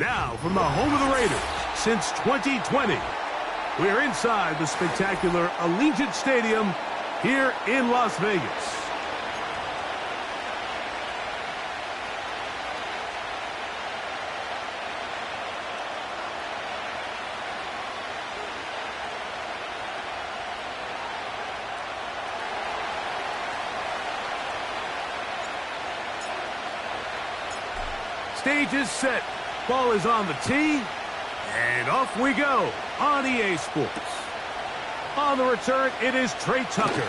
Now, from the home of the Raiders since 2020, we are inside the spectacular Allegiant Stadium here in Las Vegas. Stage is set. Ball is on the tee. And off we go on EA Sports. On the return, it is Trey Tucker.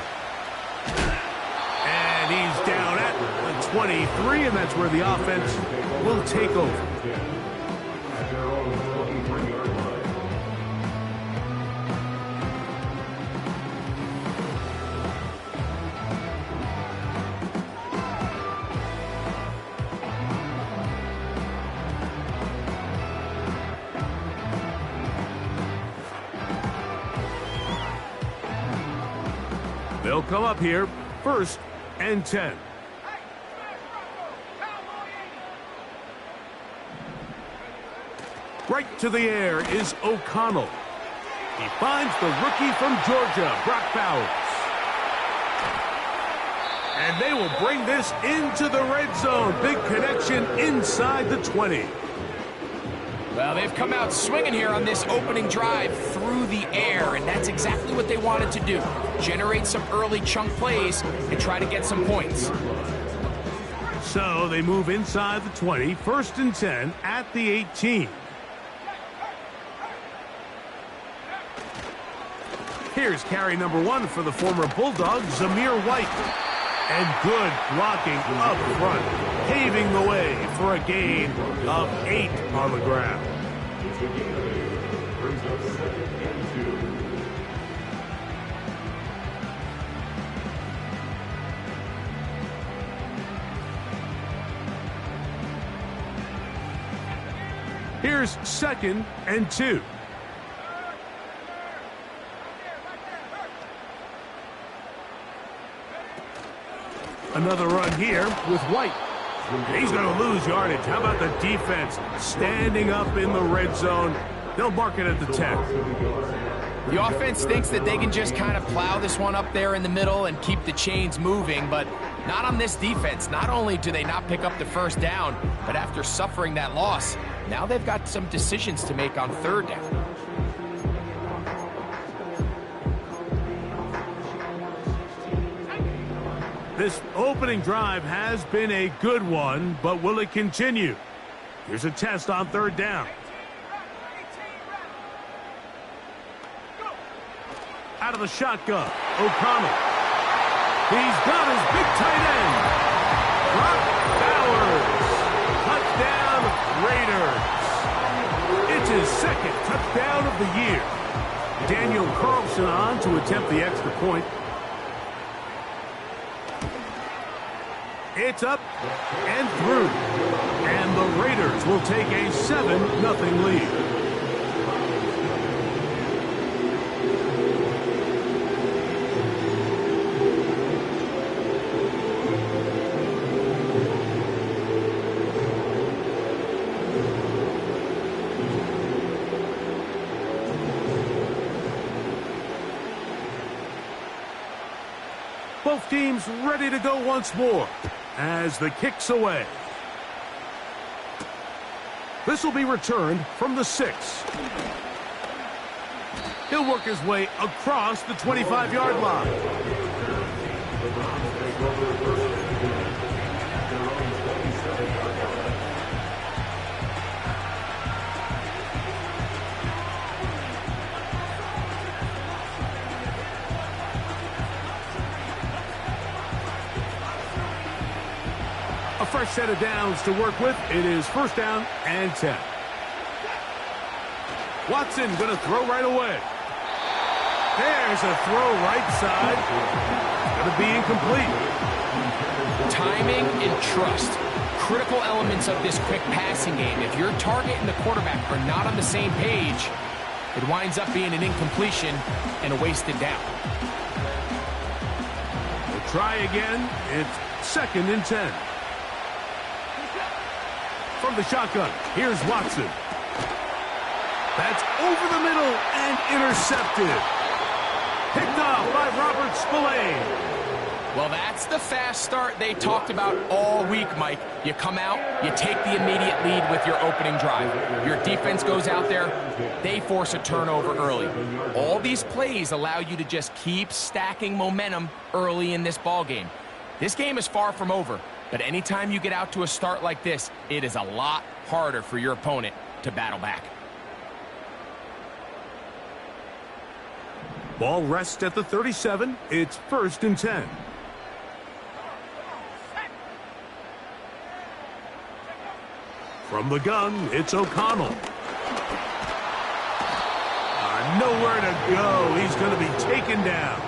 And he's down at the 23, and that's where the offense will take over. They'll come up here, 1st and 10. Right to the air is O'Connell. He finds the rookie from Georgia, Brock Bowers. And they will bring this into the red zone. Big connection inside the 20. Well, they've come out swinging here on this opening drive through the air, and that's exactly what they wanted to do. Generate some early chunk plays and try to get some points. So they move inside the 20, 1st and 10 at the 18. Here's carry number 1 for the former Bulldog, Zamir White. And good blocking up front, paving the way for a gain of 8 on the ground. Here's 2nd and 2. Another run here with White. He's going to lose yardage. How about the defense standing up in the red zone? They'll mark it at the 10. The offense thinks that they can just kind of plow this one up there in the middle and keep the chains moving, but not on this defense. Not only do they not pick up the 1st down, but after suffering that loss, now they've got some decisions to make on 3rd down. This opening drive has been a good one, but will it continue? Here's a test on 3rd down. Out of the shotgun, O'Connell. He's got his big tight end. Brock Bowers. Touchdown, Raiders. It's his 2nd touchdown of the year. Daniel Carlson on to attempt the extra point. It's up and through. And the Raiders will take a 7-0 lead. Both teams ready to go once more as the kick's away. This will be returned from the 6. He'll work his way across the 25-yard line. A fresh set of downs to work with. It is 1st down and 10. Watson going to throw right away. There's a throw right side. Going to be incomplete. Timing and trust. Critical elements of this quick passing game. If your target and the quarterback are not on the same page, it winds up being an incompletion and a wasted down. We'll try again. It's 2nd and 10. From the shotgun, here's Watson. That's over the middle and intercepted. Picked off by Robert Spillane. Well, that's the fast start they talked about all week, Mike. You come out, you take the immediate lead with your opening drive. Your defense goes out there, they force a turnover early. All these plays allow you to just keep stacking momentum early in this ball game. This game is far from over, but anytime you get out to a start like this, it is a lot harder for your opponent to battle back. Ball rests at the 37. It's 1st and 10. From the gun, it's O'Connell. Nowhere to go. He's going to be taken down.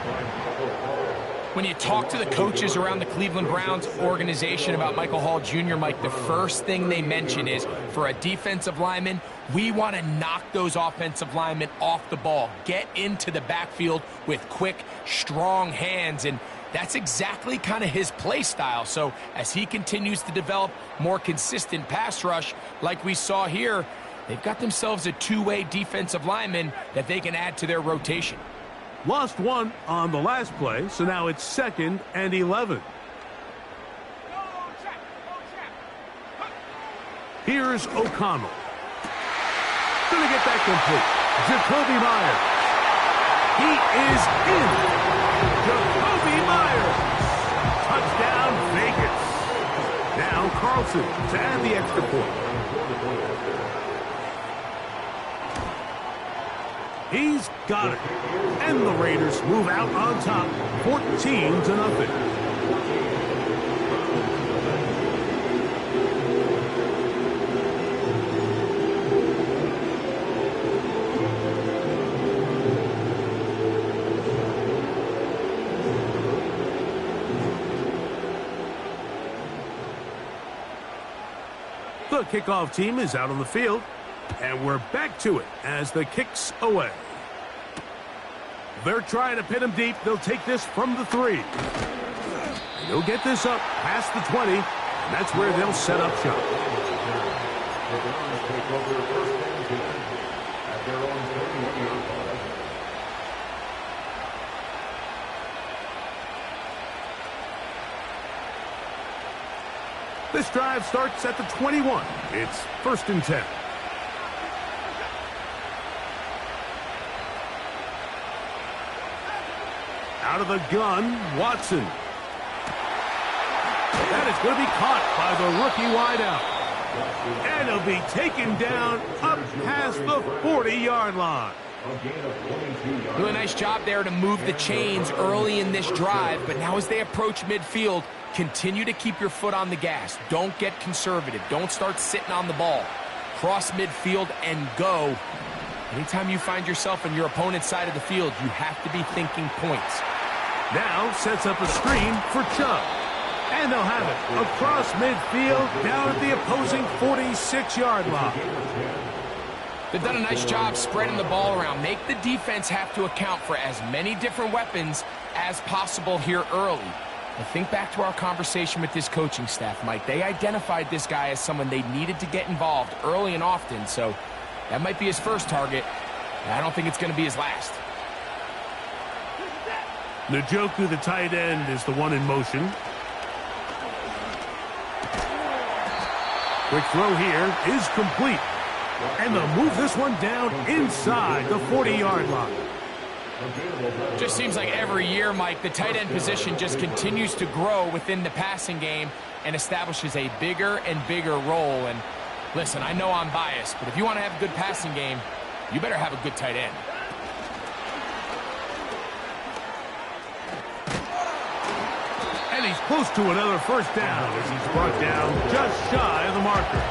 When you talk to the coaches around the Cleveland Browns organization about Michael Hall Jr., Mike, the first thing they mention is, for a defensive lineman, we want to knock those offensive linemen off the ball, get into the backfield with quick, strong hands, and that's exactly kind of his play style. So as he continues to develop more consistent pass rush like we saw here, they've got themselves a two-way defensive lineman that they can add to their rotation. Lost one on the last play, so now it's 2nd and 11. Here's O'Connell. Gonna get that complete. Jacoby Myers. He is in. Jacoby Myers. Touchdown, Vegas. Now Carlson to add the extra point. He's got it. And the Raiders move out on top, 14-0. The kickoff team is out on the field, and we're back to it as the kick's away. They're trying to pin him deep. They'll take this from the 3. And he'll get this up past the 20, and that's where they'll set up shop. This drive starts at the 21. It's 1st and 10. Out of the gun, Watson. That is going to be caught by the rookie wideout. And he'll be taken down up past the 40-yard line. Really nice job there to move the chains early in this drive, but now as they approach midfield, continue to keep your foot on the gas. Don't get conservative. Don't start sitting on the ball. Cross midfield and go. Anytime you find yourself on your opponent's side of the field, you have to be thinking points. Now sets up a screen for Chubb. And they'll have it across midfield down at the opposing 46-yard line. They've done a nice job spreading the ball around. Make the defense have to account for as many different weapons as possible here early. I think back to our conversation with this coaching staff, Mike. They identified this guy as someone they needed to get involved early and often, so that might be his first target. I don't think it's going to be his last. Njoku, the tight end, is the one in motion. Quick throw here is complete. And they'll move this one down inside the 40-yard line. Just seems like every year, Mike, the tight end position just continues to grow within the passing game and establishes a bigger and bigger role. And listen, I know I'm biased, but if you want to have a good passing game, you better have a good tight end. And he's close to another first down as he's brought down just shy of the marker.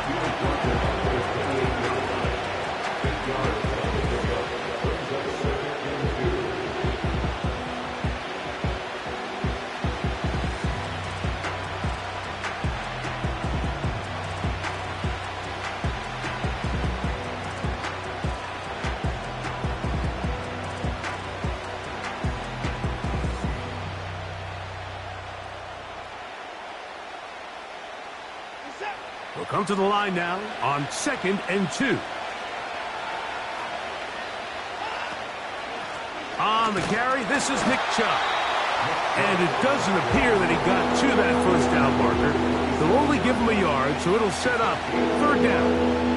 We'll come to the line now on 2nd and 2. On the carry, this is Nick Chubb. And it doesn't appear that he got to that first down marker. They'll only give him a yard, so it'll set up third down.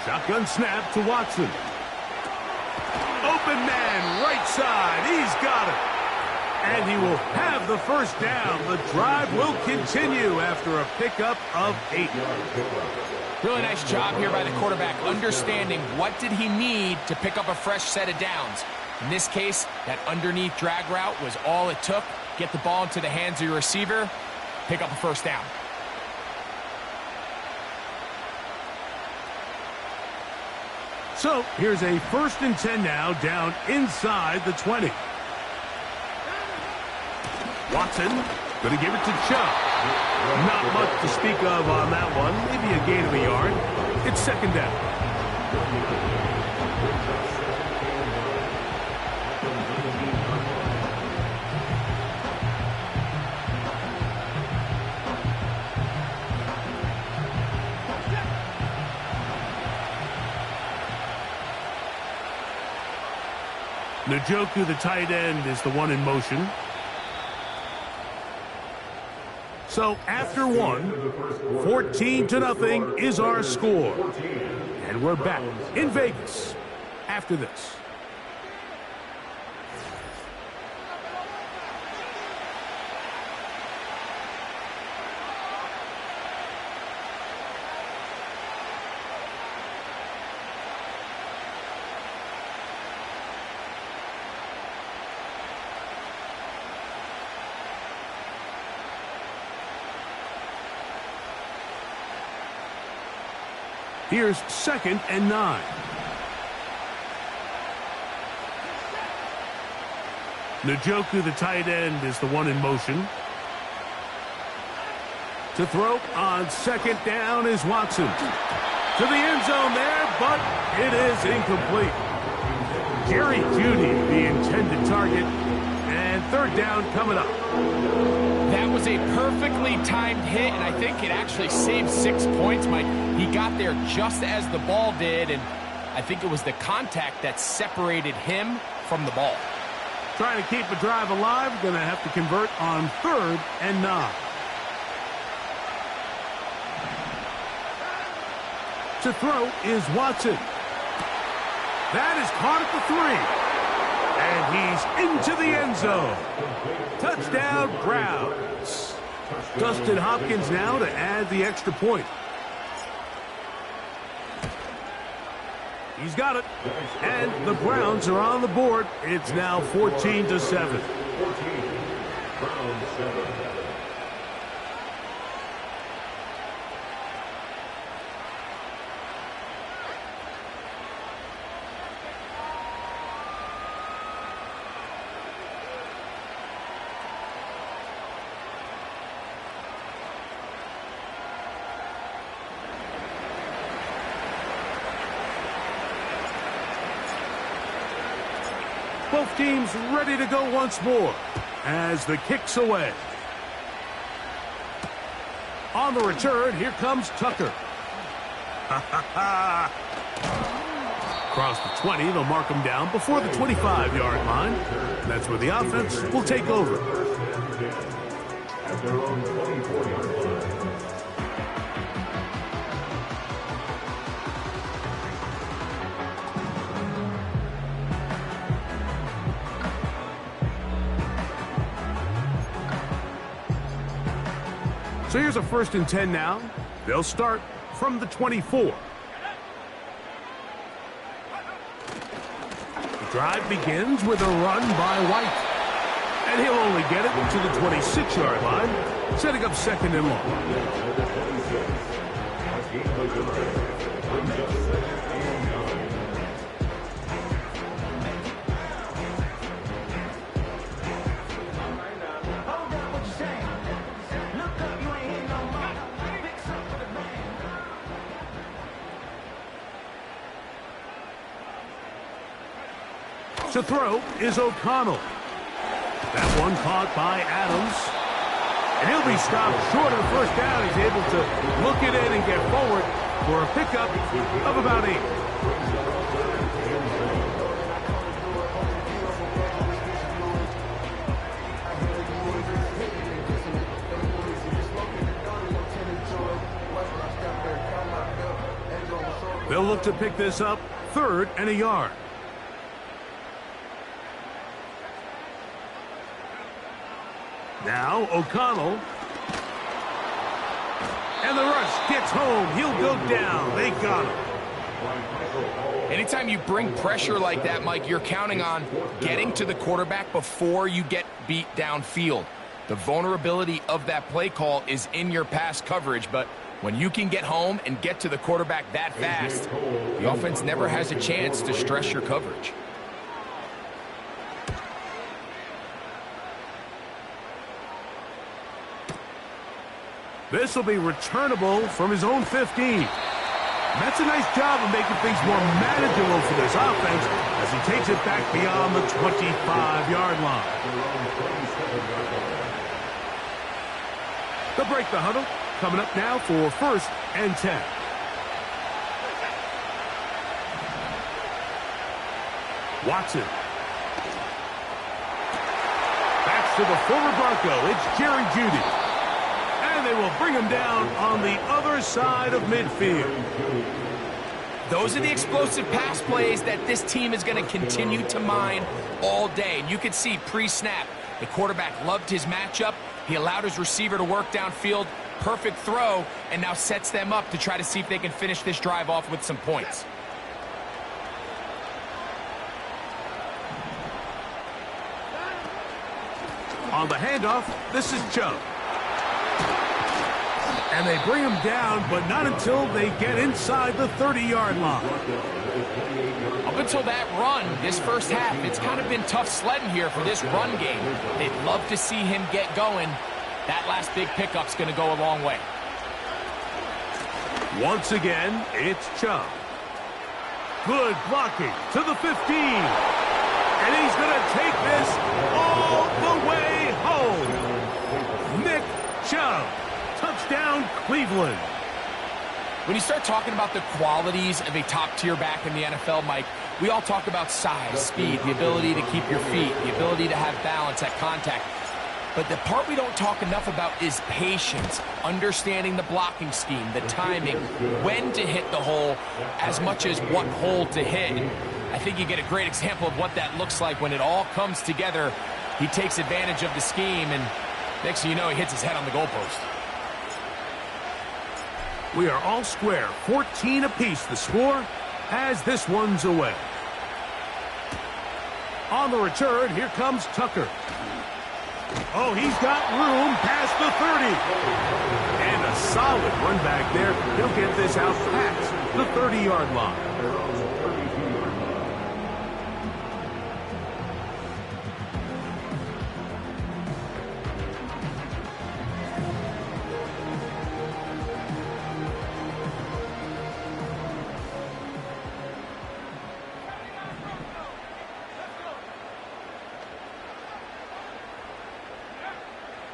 Shotgun snap to Watson. Open man, right side. He's got it. And he will have the first down. The drive will continue after a pickup of 8. Really nice job here by the quarterback, understanding what did he need to pick up a fresh set of downs. In this case, that underneath drag route was all it took. Get the ball into the hands of your receiver, pick up a first down. So here's a 1st and 10 now, down inside the 20. Watson going to give it to Chubb. Not much to speak of on that one. Maybe a gain of a yard. It's 2nd down. Njoku, the tight end, is the one in motion. So after 1, 14-0 is our score. And we're back in Vegas after this. Here's 2nd and 9. Njoku, the tight end, is the one in motion. To throw on 2nd down is Watson. To the end zone there, but it is incomplete. Jerry Jeudy, the intended target, and 3rd down coming up. That was a perfectly timed hit, and I think it actually saved 6 points, Mike. He got there just as the ball did, and I think it was the contact that separated him from the ball. Trying to keep the drive alive, going to have to convert on 3rd and 9. To throw is Watson. That is caught at the 3. And he's into the end zone. Touchdown, Browns. Dustin Hopkins now to add the extra point. He's got it. And the Browns are on the board. It's now 14-7. Both teams ready to go once more as the kick's away. On the return, here comes Tucker. Across the 20, they'll mark him down before the 25-yard line. That's where the offense will take over. At their own 24-yard line. So here's a 1st and 10 now. They'll start from the 24. The drive begins with a run by White. And he'll only get it to the 26-yard line, setting up 2nd and long. To throw is O'Connell. That one caught by Adams. And he'll be stopped short of the first down. He's able to look it in and get forward for a pickup of about 8. They'll look to pick this up, 3rd and a yard. Now O'Connell. And the rush gets home. He'll go down. They got him. Anytime you bring pressure like that, Mike, you're counting on getting to the quarterback before you get beat downfield. The vulnerability of that play call is in your pass coverage, but when you can get home and get to the quarterback that fast, the offense never has a chance to stress your coverage. This will be returnable from his own 15. That's a nice job of making things more manageable for this offense as he takes it back beyond the 25-yard line. They'll break the huddle. Coming up now for 1st and 10. Watson. Back to the former Bronco. It's Jerry Jeudy. And they will bring him down on the other side of midfield. Those are the explosive pass plays that this team is going to continue to mine all day. And you can see pre-snap, the quarterback loved his matchup. He allowed his receiver to work downfield. Perfect throw, and now sets them up to try to see if they can finish this drive off with some points. On the handoff, this is Chubb. And they bring him down, but not until they get inside the 30-yard line. Up until that run, this first half, it's kind of been tough sledding here for this run game. They'd love to see him get going. That last big pickup's going to go a long way. Once again, it's Chubb. Good blocking to the 15. And he's going to take this all the way home. Nick Chubb. Touchdown, Cleveland. When you start talking about the qualities of a top-tier back in the NFL, Mike, we all talk about size, speed, the ability to keep your feet, the ability to have balance at contact. But the part we don't talk enough about is patience, understanding the blocking scheme, the timing, when to hit the hole, as much as what hole to hit. And I think you get a great example of what that looks like when it all comes together. He takes advantage of the scheme, and next thing you know, he hits his head on the goalpost. We are all square, 14 apiece the score as this one's away. On the return, here comes Tucker. Oh, he's got room past the 30. And a solid run back there. He'll get this out past the 30-yard line.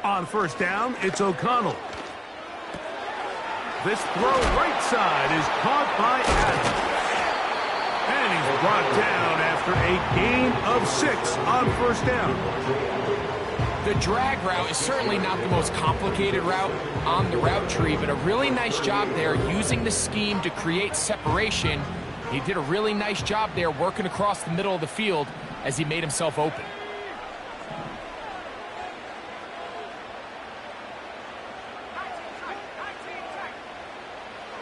On first down, it's O'Connell. This throw right side is caught by Adams. And he's brought down after a gain of 6 on first down. The drag route is certainly not the most complicated route on the route tree, but a really nice job there using the scheme to create separation. He did a really nice job there working across the middle of the field as he made himself open.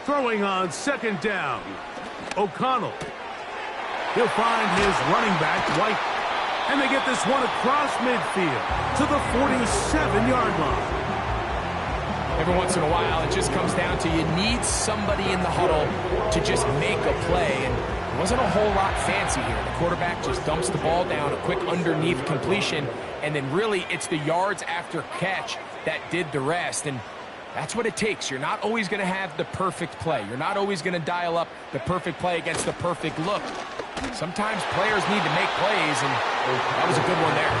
Throwing on second down, O'Connell. He'll find his running back, White. And they get this one across midfield to the 47-yard line. Every once in a while, it just comes down to you need somebody in the huddle to just make a play. And it wasn't a whole lot fancy here. The quarterback just dumps the ball down, a quick underneath completion, and then really it's the yards after catch that did the rest. And that's what it takes. You're not always going to have the perfect play. You're not always going to dial up the perfect play against the perfect look. Sometimes players need to make plays, and that was a good one there.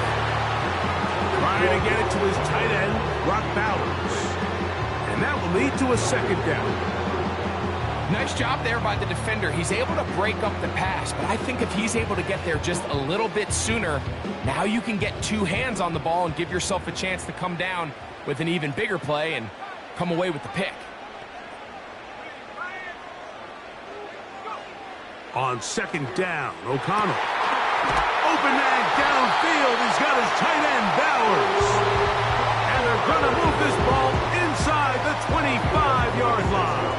Trying to get it to his tight end, Brock Bowers. And that will lead to a second down. Nice job there by the defender. He's able to break up the pass, but I think if he's able to get there just a little bit sooner, now you can get two hands on the ball and give yourself a chance to come down with an even bigger play and come away with the pick. On second down, O'Connell. Open man downfield. He's got his tight end, Bowers. And they're going to move this ball inside the 25-yard line.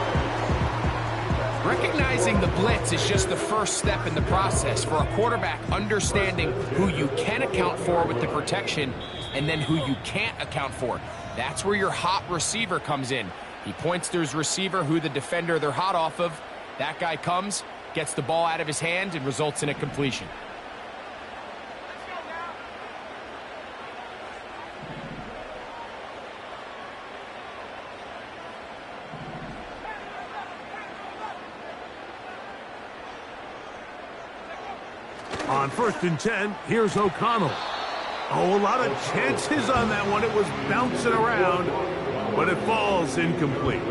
Recognizing the blitz is just the first step in the process for a quarterback, understanding who you can account for with the protection and then who you can't account for. That's where your hot receiver comes in. He points to his receiver, who the defender they're hot off of. That guy comes, gets the ball out of his hand, and results in a completion. On 1st and 10, here's O'Connell. Oh, a lot of chances on that one. It was bouncing around, but it falls incomplete.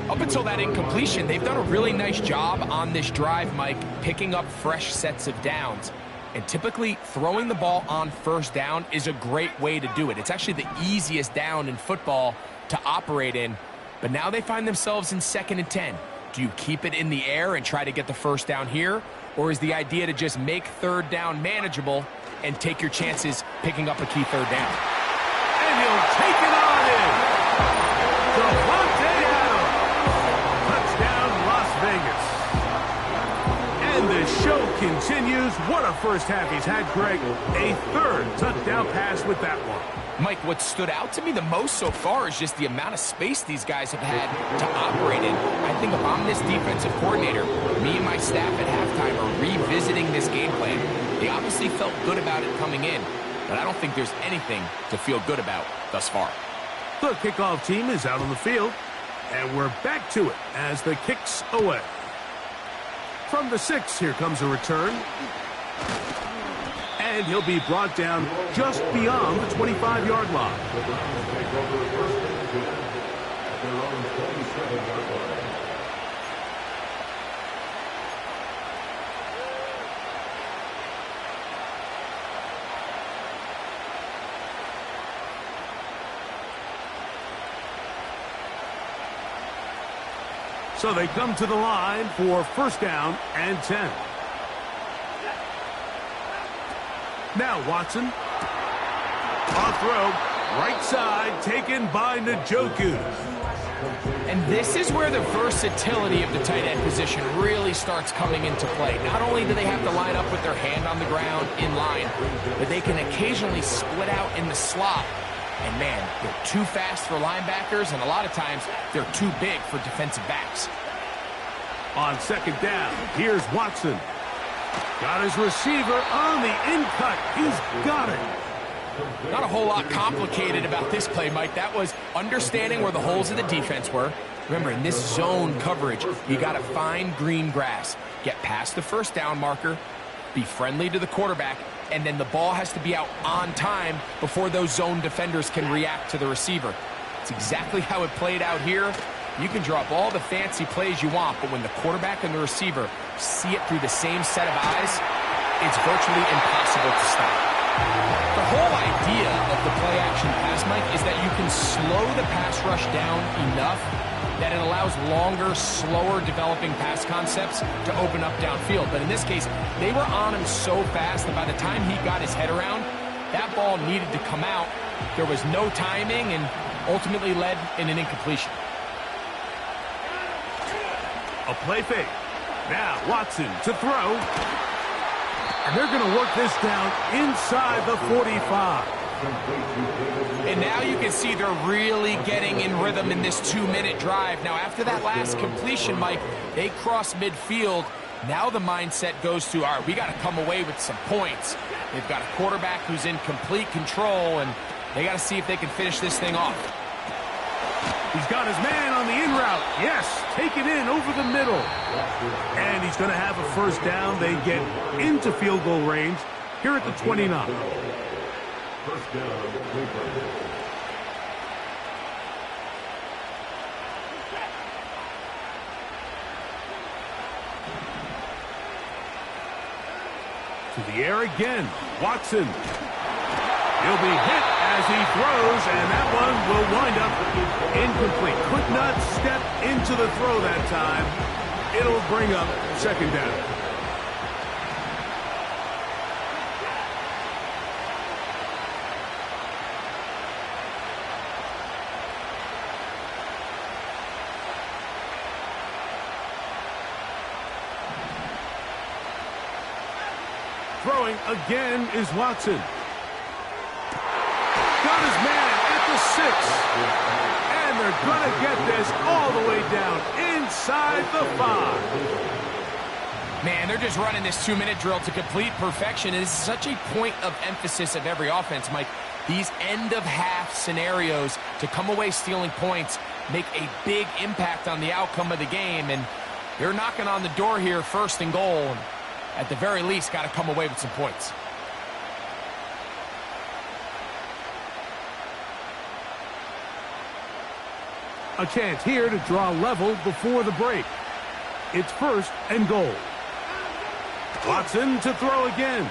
Up until that incompletion, they've done a really nice job on this drive, Mike, picking up fresh sets of downs. And typically, throwing the ball on first down is a great way to do it. It's actually the easiest down in football to operate in. But now they find themselves in 2nd and 10. Do you keep it in the air and try to get the first down here? Or is the idea to just make 3rd down manageable and take your chances picking up a key 3rd down? And he'll take it on in. Devontae Adams. Touchdown, Las Vegas. And the show continues. What a first half he's had, Greg. A 3rd touchdown pass with that one. Mike, what stood out to me the most so far is just the amount of space these guys have had to operate in. I think if I'm this defensive coordinator, me and my staff at halftime are revisiting this game plan. They obviously felt good about it coming in, but I don't think there's anything to feel good about thus far. The kickoff team is out on the field, and we're back to it as the kick's away. From the 6, here comes a return. And he'll be brought down just beyond the 25-yard line. So they come to the line for 1st down and 10. Now Watson. On throw. Right side taken by Njoku. And this is where the versatility of the tight end position really starts coming into play. Not only do they have to line up with their hand on the ground in line, but they can occasionally split out in the slot. And man, they're too fast for linebackers, and a lot of times they're too big for defensive backs. On 2nd down, here's Watson. Got his receiver on the in-cut. He's got it. Not a whole lot complicated about this play, Mike. That was understanding where the holes of the defense were. Remember, in this zone coverage, you got to find green grass. Get past the 1st down marker, be friendly to the quarterback, and then the ball has to be out on time before those zone defenders can react to the receiver. It's exactly how it played out here. You can draw up all the fancy plays you want, but when the quarterback and the receiver see it through the same set of eyes, it's virtually impossible to stop. The whole idea of the play-action pass, Mike, is that you can slow the pass rush down enough that it allows longer, slower developing pass concepts to open up downfield. But in this case, they were on him so fast that by the time he got his head around, that ball needed to come out. There was no timing and ultimately led in an incompletion. A play fake. Now Watson to throw. And they're going to work this down inside the 45. And now you can see they're really getting in rhythm in this 2-minute drive. Now, after that last completion, Mike, they cross midfield. Now the mindset goes to, all right, we got to come away with some points. They've got a quarterback who's in complete control, and they got to see if they can finish this thing off. He's got his man on the in route. Yes, take it in over the middle. And he's going to have a first down. They get into field goal range here at the 29. First down, to the air again. Watson. He'll be hit as he throws, and that one will wind up incomplete. Could not step into the throw that time. It'll bring up second down. Throwing again is Watson. Got his man at the 6. And they're going to get this all the way down inside the 5. Man, they're just running this 2-minute drill to complete perfection. It is such a point of emphasis of every offense, Mike. These end-of-half scenarios to come away stealing points make a big impact on the outcome of the game. And they're knocking on the door here, first and goal. At the very least, got to come away with some points. A chance here to draw level before the break. It's first and goal. Watson to throw again.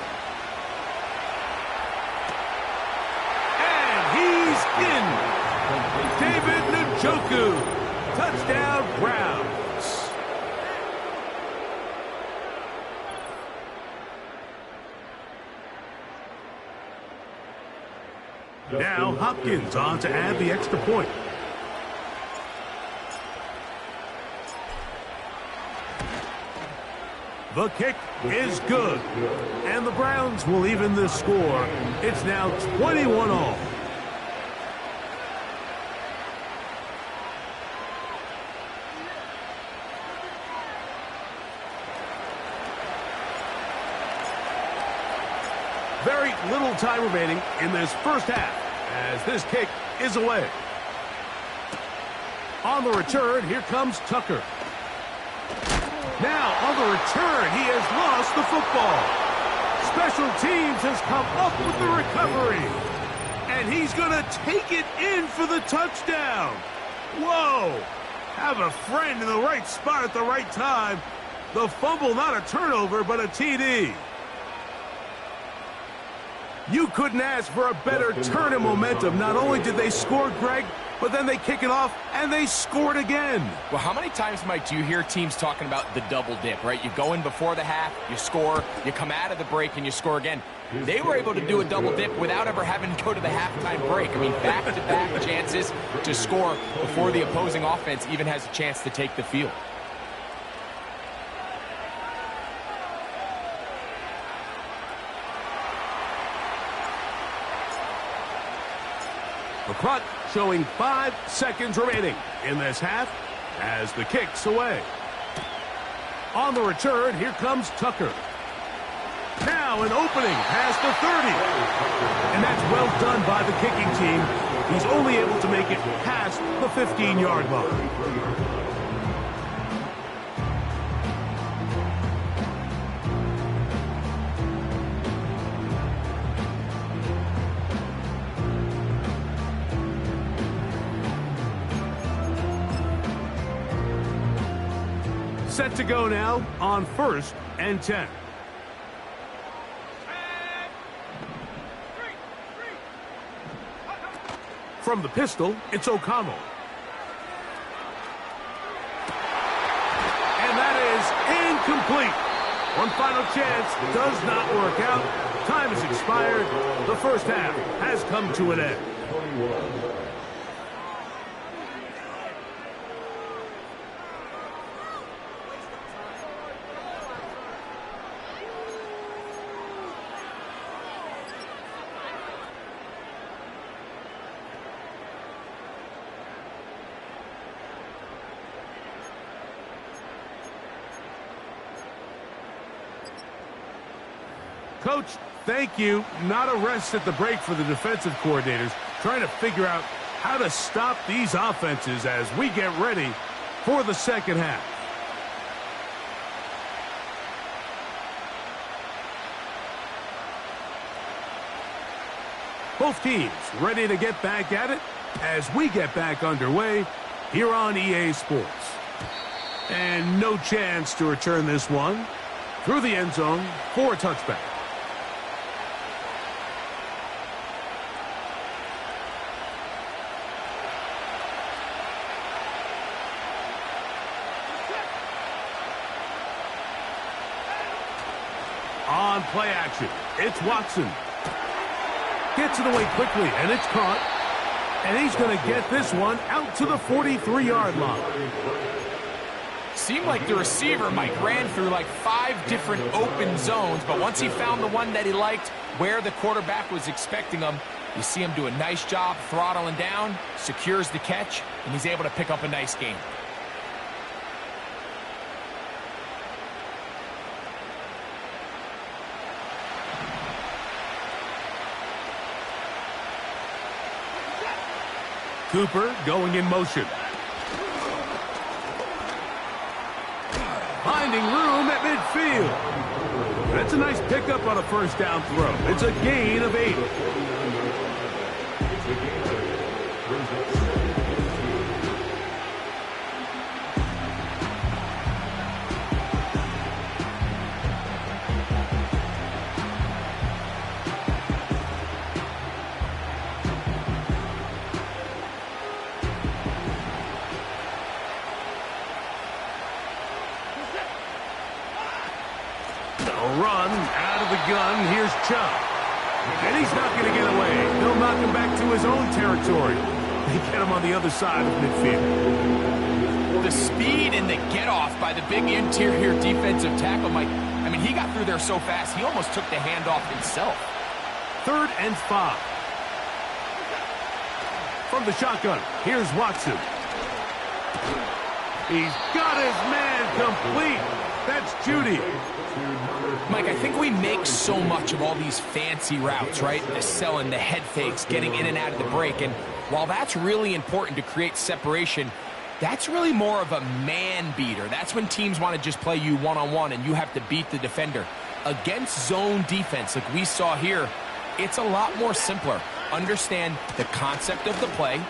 And he's in. David Njoku. Touchdown, Browns. Now Hopkins on to add the extra point. The kick is good. And the Browns will even the score. It's now 21-all. Very little time remaining in this first half as this kick is away. On the return, here comes Tucker. Now, on the return, he has lost the football. Special teams has come up with the recovery. And he's going to take it in for the touchdown. Whoa! Have a friend in the right spot at the right time. The fumble, not a turnover, but a TD. You couldn't ask for a better turn of momentum. Not only did they score, Greg, but then they kick it off, and they scored again. Well, how many times, Mike, do you hear teams talking about the double dip, right? You go in before the half, you score, you come out of the break, and you score again. They were able to do a double dip without ever having to go to the halftime break. I mean, back-to-back chances to score before the opposing offense even has a chance to take the field. The clock showing 5 seconds remaining in this half as the kick's away. On the return, here comes Tucker. Now an opening past the 30. And that's well done by the kicking team. He's only able to make it past the 15-yard line. Set to go now on 1st and 10. From the pistol, it's O'Connell. And that is incomplete. One final chance does not work out. Time has expired. The first half has come to an end. Coach, thank you. Not a rest at the break for the defensive coordinators, trying to figure out how to stop these offenses as we get ready for the second half. Both teams ready to get back at it as we get back underway here on EA Sports. And no chance to return this one through the end zone for a touchback. On play action, it's Watson. Gets it away quickly, and it's caught. And he's going to get this one out to the 43-yard line. Seemed like the receiver, Mike, ran through like 5 different open zones, but once he found the one that he liked, where the quarterback was expecting him, you see him do a nice job throttling down, secures the catch, and he's able to pick up a nice gain. Cooper going in motion. Finding room at midfield. That's a nice pickup on a first down throw. It's a gain of 8. Run out of the gun. Here's Chubb. And he's not going to get away. They'll knock him back to his own territory. They get him on the other side of midfield. The speed and the get-off by the big interior defensive tackle, Mike. I mean, he got through there so fast, he almost took the handoff himself. 3rd and 5. From the shotgun, here's Watson. He's got his man complete. That's Judy. Mike, I think we make so much of all these fancy routes, right? The selling, the head fakes, getting in and out of the break. And while that's really important to create separation, that's really more of a man beater. That's when teams want to just play you one-on-one and you have to beat the defender. Against zone defense, like we saw here, it's a lot more simpler. Understand the concept of the play,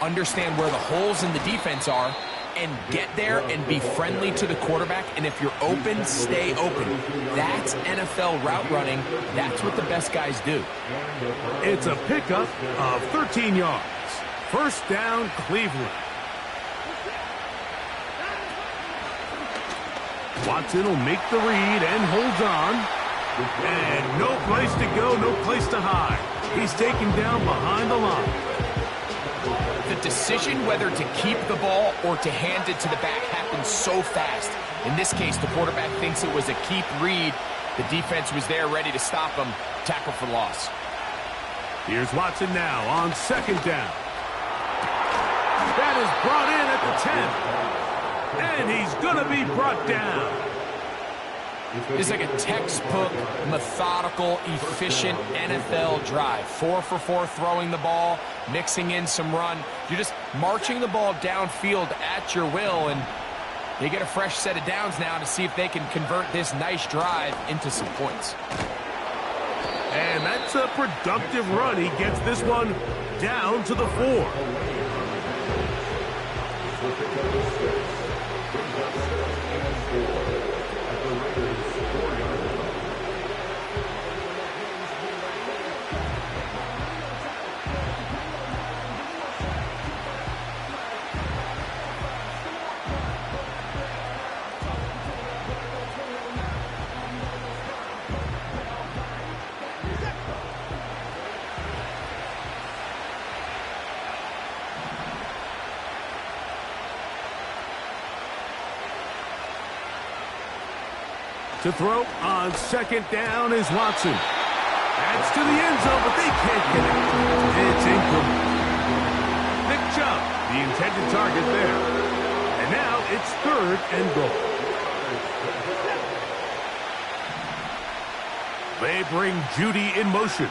understand where the holes in the defense are, and get there and be friendly to the quarterback. And if you're open, stay open. That's NFL route running. That's what the best guys do. It's a pickup of 13 yards. First down, Cleveland. Watson will make the read and holds on. And no place to go, no place to hide. He's taken down behind the line. The decision whether to keep the ball or to hand it to the back happens so fast. In this case, the quarterback thinks it was a keep read. The defense was there ready to stop him. Tackle for loss. Here's Watson now on 2nd down. That is brought in at the 10. And he's going to be brought down. It's like a textbook, methodical, efficient NFL drive. 4 for 4 throwing the ball, mixing in some run. You're just marching the ball downfield at your will, and they get a fresh set of downs now to see if they can convert this nice drive into some points. And that's a productive run. He gets this one down to the 4. To throw on 2nd down is Watson. That's to the end zone, but they can't get it. It's incomplete. Nick Chubb, the intended target there. And now it's 3rd and goal. They bring Judy in motion.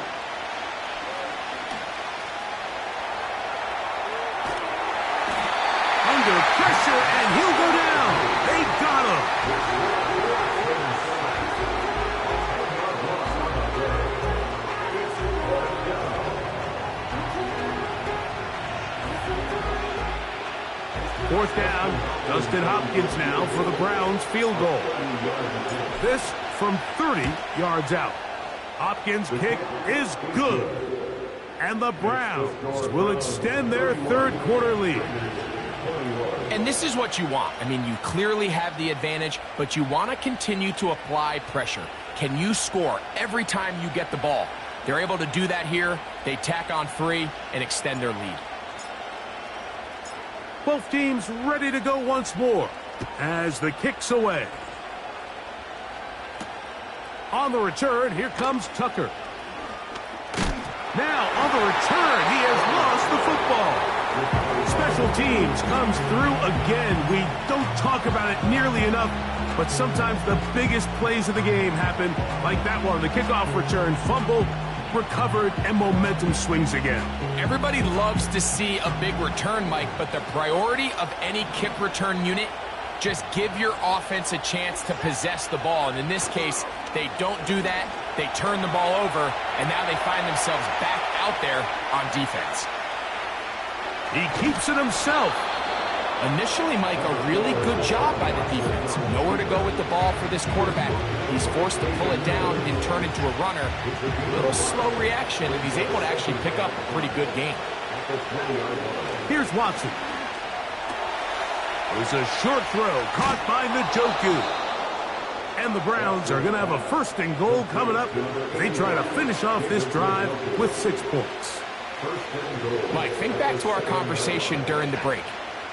down. Dustin Hopkins now for the Browns field goal. This from 30 yards out. Hopkins' kick is good. And the Browns will extend their third quarter lead. And this is what you want. I mean, you clearly have the advantage, but you want to continue to apply pressure. Can you score every time you get the ball? They're able to do that here. They tack on 3 and extend their lead. Both teams ready to go once more as the kick's away. On the return, here comes Tucker. Now, on the return, he has lost the football. Special teams comes through again. We don't talk about it nearly enough, but sometimes the biggest plays of the game happen like that one. The kickoff return, fumble, recovered, and momentum swings again. Everybody loves to see a big return, Mike, but the priority of any kick return unit, just give your offense a chance to possess the ball. And in this case, they don't do that. They turn the ball over, and now they find themselves back out there on defense. He keeps it himself. Initially, Mike, a really good job by the defense. Nowhere to go with the ball for this quarterback. He's forced to pull it down and turn into a runner. A little slow reaction, and he's able to actually pick up a pretty good game. Here's Watson. It was a short throw caught by Njoku. And the Browns are going to have a first and goal coming up. They try to finish off this drive with 6 points. Mike, think back to our conversation during the break.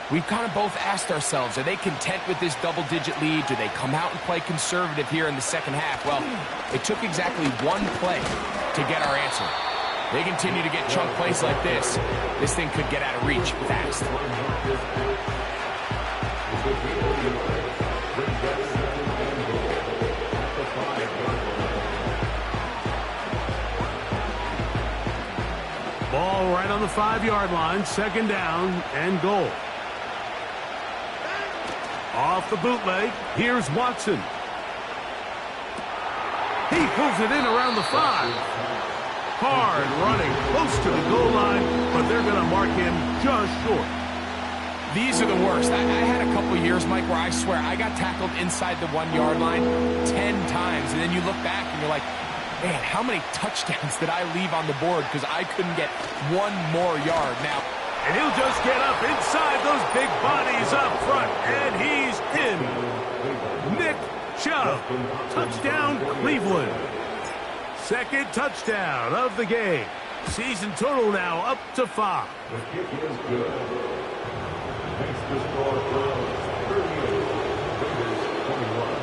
We've kind of both asked ourselves, are they content with this double-digit lead? Do they come out and play conservative here in the second half? Well, it took exactly 1 play to get our answer. They continue to get chunk plays like this. This thing could get out of reach fast. Ball right on the 5-yard line, second down and goal. Off the bootleg, here's Watson. He pulls it in around the 5. Hard running, close to the goal line, but they're going to mark him just short. These are the worst. I had a couple years, Mike, where I swear I got tackled inside the 1-yard line 10 times, and then you look back and you're like, man, how many touchdowns did I leave on the board because I couldn't get 1 more yard? Now, and he'll just get up inside those big bodies up front, and he's in. Nick Chubb, touchdown Cleveland. Second touchdown of the game. Season total now up to 5. The kick is good. Makes the score Browns 38, Raiders 21.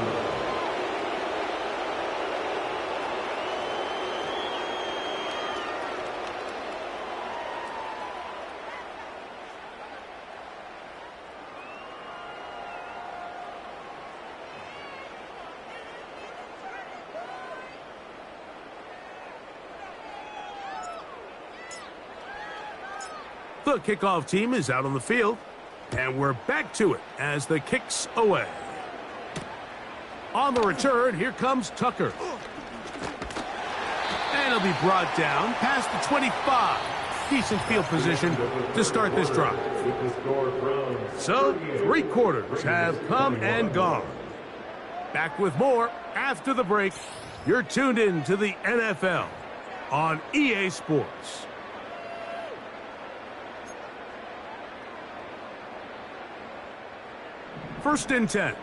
The kickoff team is out on the field, and we're back to it as the kick's away. On the return, here comes Tucker. And he'll be brought down past the 25. Decent field position to start this drive. So, 3 quarters have come and gone. Back with more after the break. You're tuned in to the NFL on EA Sports. First and 10.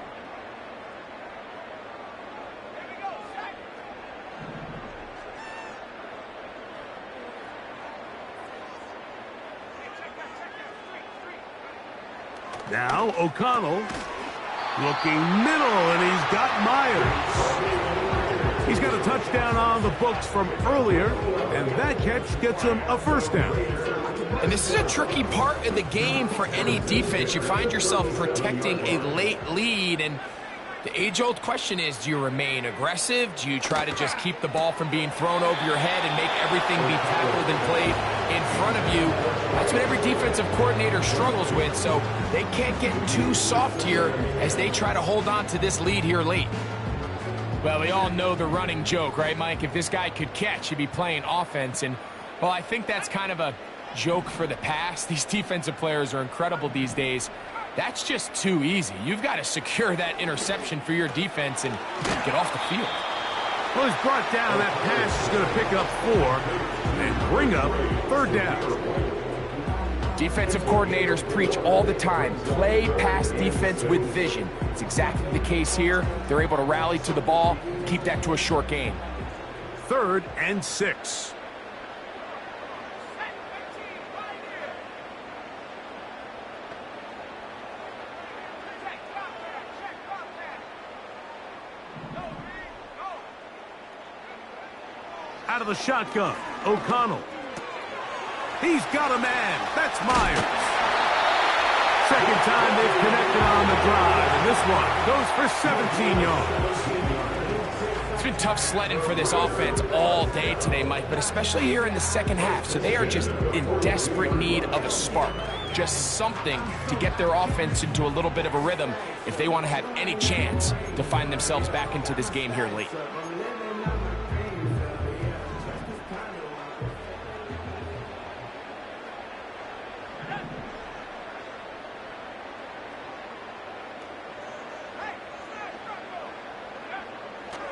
Now O'Connell looking middle, and he's got Myers. He's got a touchdown on the books from earlier, and that catch gets him a first down. And this is a tricky part of the game for any defense. You find yourself protecting a late lead, and the age-old question is, do you remain aggressive? Do you try to just keep the ball from being thrown over your head and make everything be tackled and played in front of you? That's what every defensive coordinator struggles with, so they can't get too soft here as they try to hold on to this lead here late. Well, we all know the running joke, right, Mike? If this guy could catch, he'd be playing offense, and, well, I think that's kind of a joke for the past. These defensive players are incredible these days. That's just too easy. You've got to secure that interception for your defense and get off the field. Well, he's brought down. That pass is going to pick up 4 and bring up 3rd down. Defensive coordinators preach all the time, play pass defense with vision. It's exactly the case here. They're able to rally to the ball, keep that to a short gain. 3rd and 6. Out of the shotgun, O'Connell. He's got a man. That's Myers. Second time they've connected on the drive, and this one goes for 17 yards. It's been tough sledding for this offense all day today, Mike, but especially here in the second half. So they are just in desperate need of a spark, just something to get their offense into a little bit of a rhythm if they want to have any chance to find themselves back into this game here late.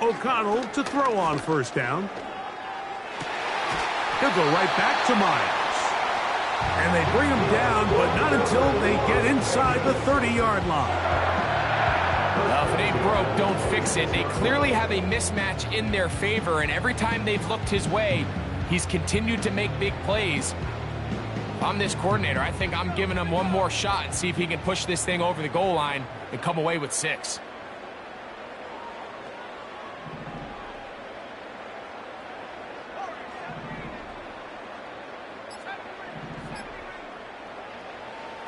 O'Connell to throw on 1st down. He'll go right back to Myers. And they bring him down, but not until they get inside the 30-yard line. Well, if it ain't broke, don't fix it. They clearly have a mismatch in their favor, and every time they've looked his way, he's continued to make big plays. If I'm this coordinator, I think I'm giving him one more shot and see if he can push this thing over the goal line and come away with 6.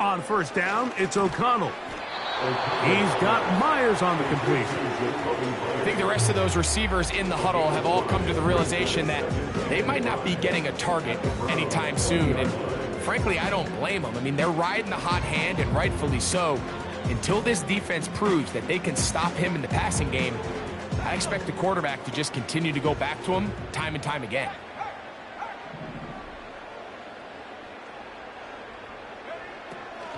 On 1st down, it's O'Connell. He's got Myers on the completion. I think the rest of those receivers in the huddle have all come to the realization that they might not be getting a target anytime soon. And frankly, I don't blame them. I mean, they're riding the hot hand, and rightfully so. Until this defense proves that they can stop him in the passing game, I expect the quarterback to just continue to go back to him time and time again.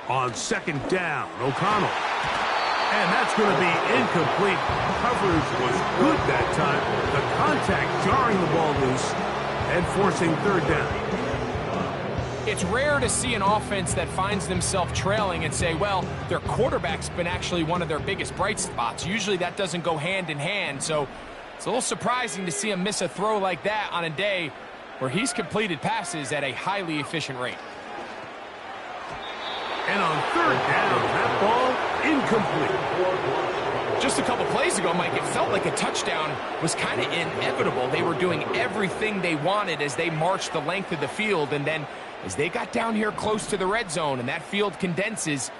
On 2nd down, O'Connell. And that's going to be incomplete. Coverage was good that time. The contact jarring the ball loose and forcing 3rd down. It's rare to see an offense that finds themselves trailing and say, well, their quarterback's been actually one of their biggest bright spots. Usually that doesn't go hand in hand, so it's a little surprising to see him miss a throw like that on a day where he's completed passes at a highly efficient rate. And on 3rd down, that ball incomplete. Just a couple plays ago, Mike, it felt like a touchdown was kind of inevitable. They were doing everything they wanted as they marched the length of the field, and then as they got down here close to the red zone and that field condenses,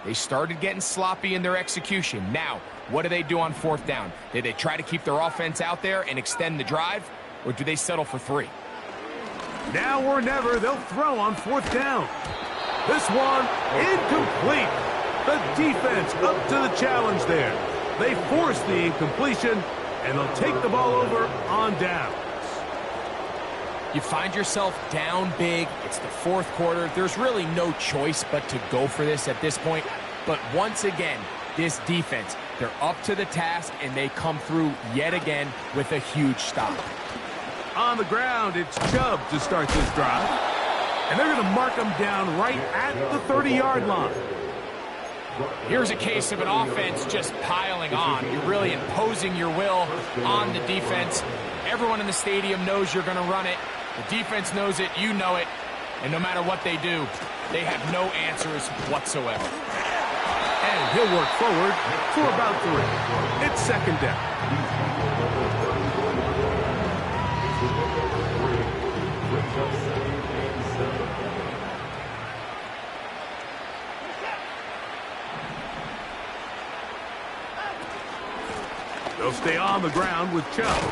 they started getting sloppy in their execution. Now, what do they do on 4th down? Do they try to keep their offense out there and extend the drive, or do they settle for 3? Now or never, they'll throw on 4th down. This one, incomplete. The defense up to the challenge there. They force the incompletion, and they'll take the ball over on downs. You find yourself down big. It's the 4th quarter. There's really no choice but to go for this at this point. But once again, this defense, they're up to the task, and they come through yet again with a huge stop. On the ground, it's Chubb to start this drive. And they're going to mark them down right at the 30-yard line. Here's a case of an offense just piling on. You're really imposing your will on the defense. Everyone in the stadium knows you're going to run it. The defense knows it, you know it. And no matter what they do, they have no answers whatsoever. And he'll work forward for about 3. It's 2nd down. They'll stay on the ground with Chubb.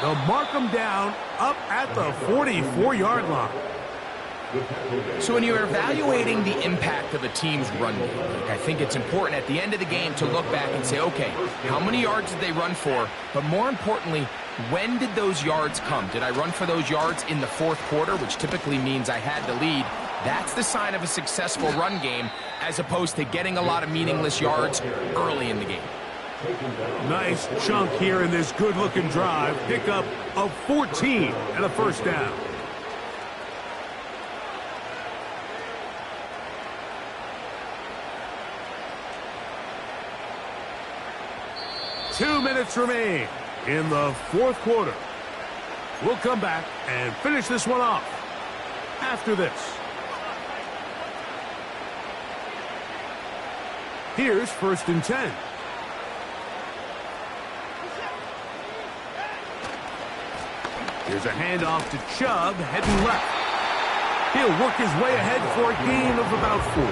They'll mark them down up at the 44-yard line. So when you're evaluating the impact of a team's run game, I think it's important at the end of the game to look back and say, okay, how many yards did they run for? But more importantly, when did those yards come? Did I run for those yards in the 4th quarter, which typically means I had the lead? That's the sign of a successful run game, as opposed to getting a lot of meaningless yards early in the game. Nice chunk here in this good-looking drive. Pickup of 14 and a first down. Two minutes remain in the fourth quarter. We'll come back and finish this one off after this. Here's 1st and 10. Here's a handoff to Chubb, heading left. He'll work his way ahead for a gain of about 4.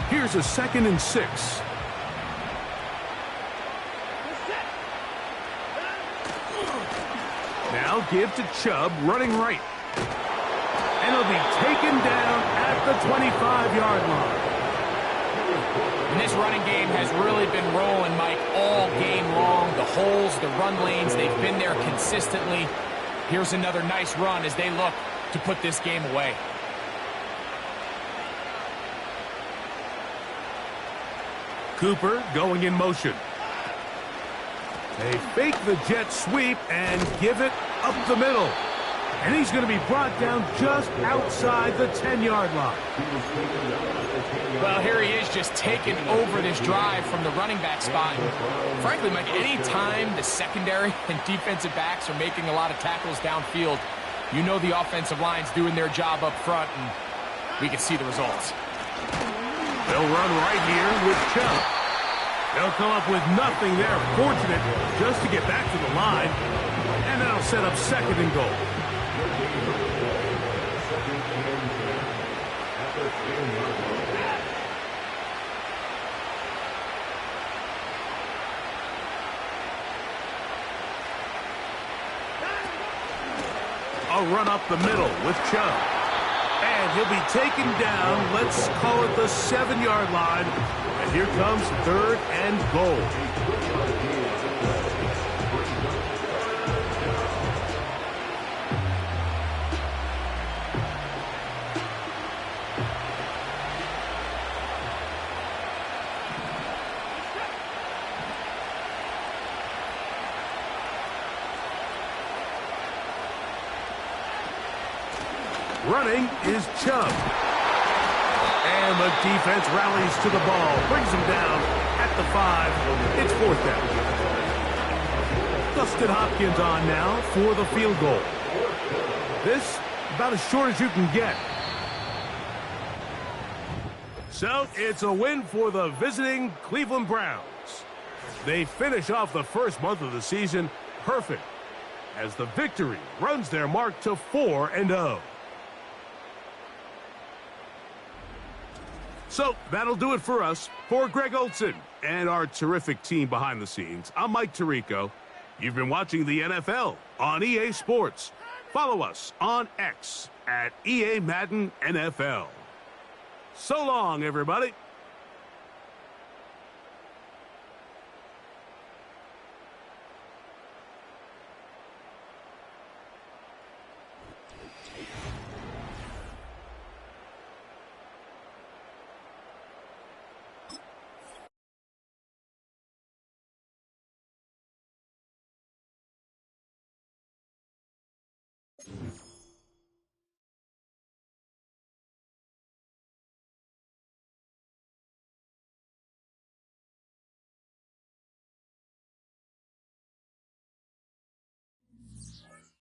Here's a 2nd and 6. Now give to Chubb, running right. And he'll be taken down at the 25-yard line. And this running game has really been rolling, Mike, all game long. The holes, the run lanes, they've been there consistently. Here's another nice run as they look to put this game away. Cooper going in motion. They fake the jet sweep and give it up the middle. And he's going to be brought down just outside the 10-yard line. Well, here he is just taking over this drive from the running back spot. Frankly, Mike, any time the secondary and defensive backs are making a lot of tackles downfield, you know the offensive line's doing their job up front, and we can see the results. They'll run right here with Chubb. They'll come up with nothing there. Fortunate just to get back to the line. And that'll set up 2nd and goal. A run up the middle with Chubb. And he'll be taken down, let's call it the 7-yard line. And here comes 3rd and goal. Running is Chubb. And the defense rallies to the ball, brings him down at the 5. It's 4th down. Dustin Hopkins on now for the field goal. This about as short as you can get. So it's a win for the visiting Cleveland Browns. They finish off the first month of the season perfect as the victory runs their mark to 4-0. So that'll do it for us. For Greg Olson and our terrific team behind the scenes, I'm Mike Tirico. You've been watching the NFL on EA Sports. Follow us on X at EA Madden NFL. So long, everybody.